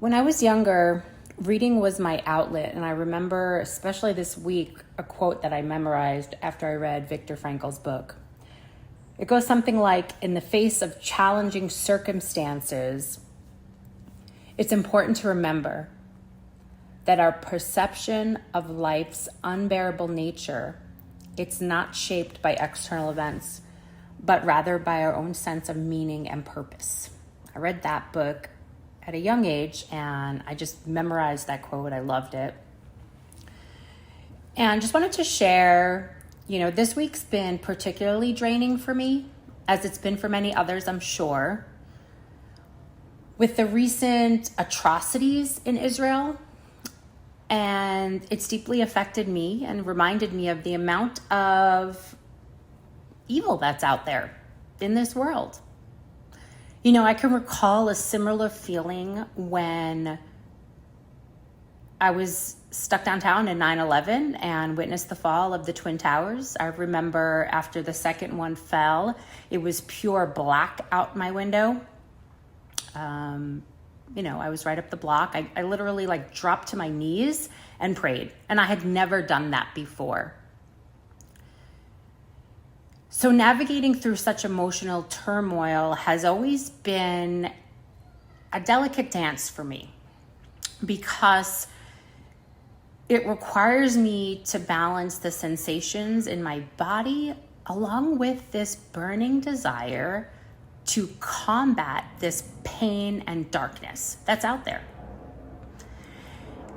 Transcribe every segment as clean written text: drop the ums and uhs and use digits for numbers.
When I was younger, reading was my outlet, and I remember, especially this week, a quote that I memorized after I read Viktor Frankl's book. It goes something like, in the face of challenging circumstances, it's important to remember that our perception of life's unbearable nature, it's not shaped by external events, but rather by our own sense of meaning and purpose. I read that book at a young age, and I just memorized that quote. I loved it. And just wanted to share, this week's been particularly draining for me, as it's been for many others, I'm sure. With the recent atrocities in Israel, and it's deeply affected me and reminded me of the amount of evil that's out there in this world. I can recall a similar feeling when I was stuck downtown in 9/11 and witnessed the fall of the Twin Towers. I remember after the second one fell, it was pure black out my window. I was right up the block. I literally dropped to my knees and prayed, and I had never done that before. So navigating through such emotional turmoil has always been a delicate dance for me, because it requires me to balance the sensations in my body along with this burning desire to combat this pain and darkness that's out there.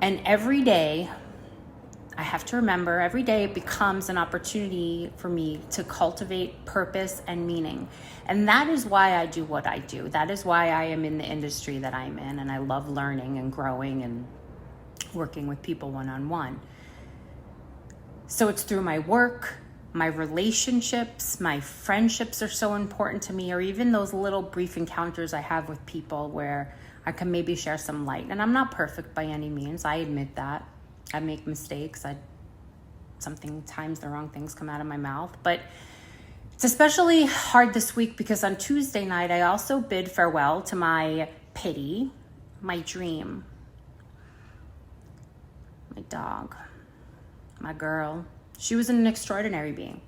And every day, I have to remember, every day it becomes an opportunity for me to cultivate purpose and meaning. And that is why I do what I do. That is why I am in the industry that I'm in, and I love learning and growing and working with people one-on-one. So it's through my work, my relationships, my friendships are so important to me, or even those little brief encounters I have with people where I can maybe share some light. And I'm not perfect by any means. I admit that. I make mistakes. Sometimes the wrong things come out of my mouth. But it's especially hard this week because on Tuesday night, I also bid farewell to my pitty, my dream, my dog, my girl. She was an extraordinary being.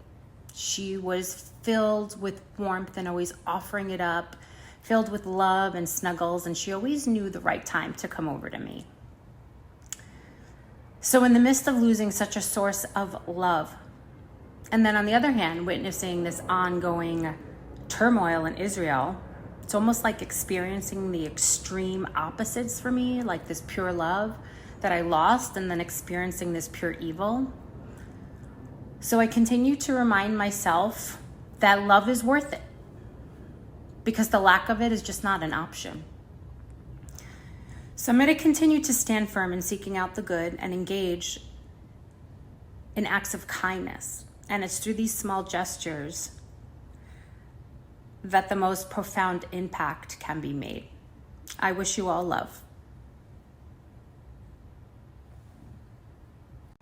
She was filled with warmth and always offering it up, filled with love and snuggles, and she always knew the right time to come over to me. So in the midst of losing such a source of love, and then on the other hand, witnessing this ongoing turmoil in Israel, it's almost like experiencing the extreme opposites for me, like this pure love that I lost and then experiencing this pure evil. So I continue to remind myself that love is worth it, because the lack of it is just not an option. So I'm going to continue to stand firm in seeking out the good and engage in acts of kindness. And it's through these small gestures that the most profound impact can be made. I wish you all love.